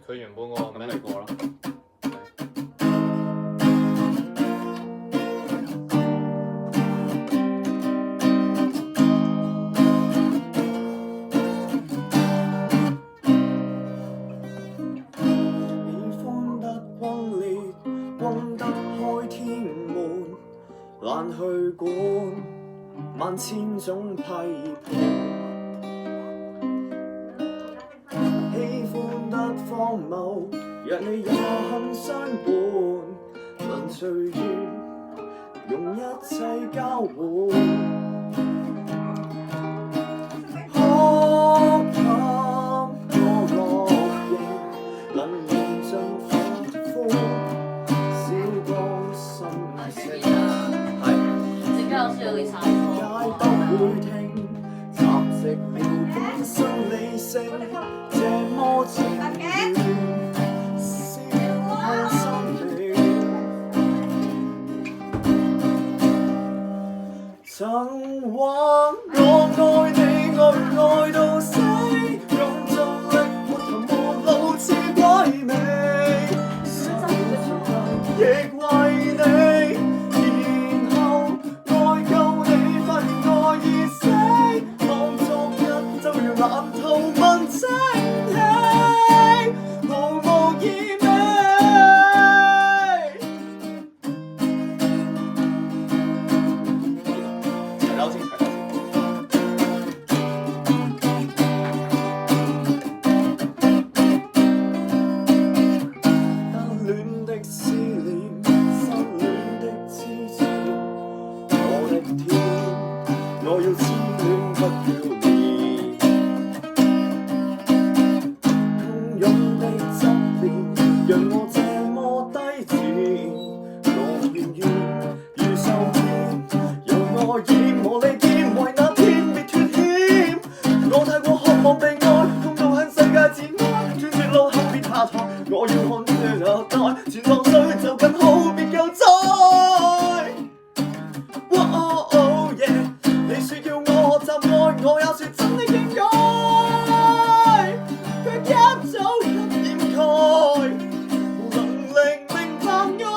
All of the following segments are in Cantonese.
佢原本嗰個咁你過啦。喜歡得轟烈，轟得開天門，難去管萬千種批判。喜歡得荒謬，若你也很相伴，能隨緣用一切交換。可盼我樂應，能用盡歡呼，閃光心聲。陣間老師有啲散貨。解不會聽，雜食了本身理性，這麼情願，燒開生命。曾話我愛你，愛到死，用盡力沒頭沒腦似鬼魅，亦為你，然後愛夠你，發現愛已死，望昨日就如南頭問蒸氣，毫無意味。齊撈先，齊撈先。單戀的思念，失戀的痴纏，我的天，我要痴戀不要臉。洶湧的側臉，讓我這麼低賤，我願意如受騙，讓我以無理劍為那天別脫險。我太過渴望被愛，痛到恨世界自愛，斷絕路後別下台，我要看這腦袋，前浪水就更好，別救災。Oh, oh, yeah， 你說要我學習愛，我也說真的應該，卻一早給掩蓋，無能力明白愛。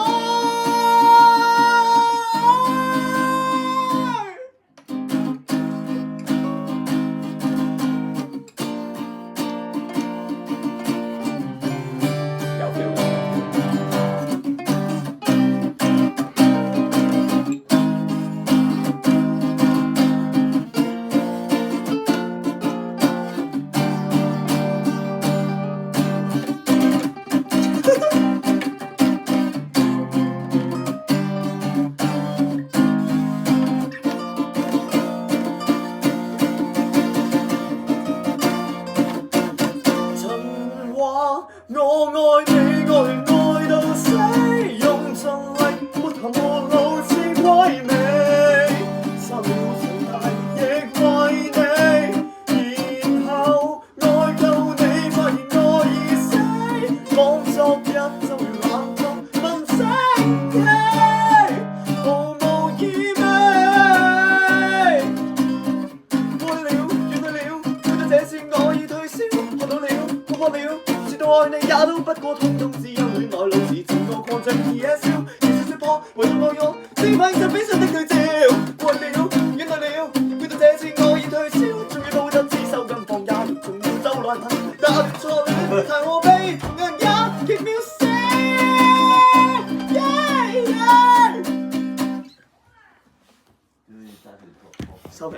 有 feel。曾話我愛你，愛到死，用盡力沒頭沒腦似鬼魅，失了情態亦為你，然後愛夠你，發現愛已死，望昨日就如冷凍問蒸氣，毫無意味。愛了，怨對了，愛到這次我已退燒，學到了，學破了，說到愛你也都不過通通只有戀愛老是自我擴張而野燒，其實說破為咗愛我，只憑就非常的對照。愛了，怨對了，愛到這次我已退燒，終於都得知收金放假，仲要周來問，打亂錯亂，談我悲，同樣也極渺小。收皮。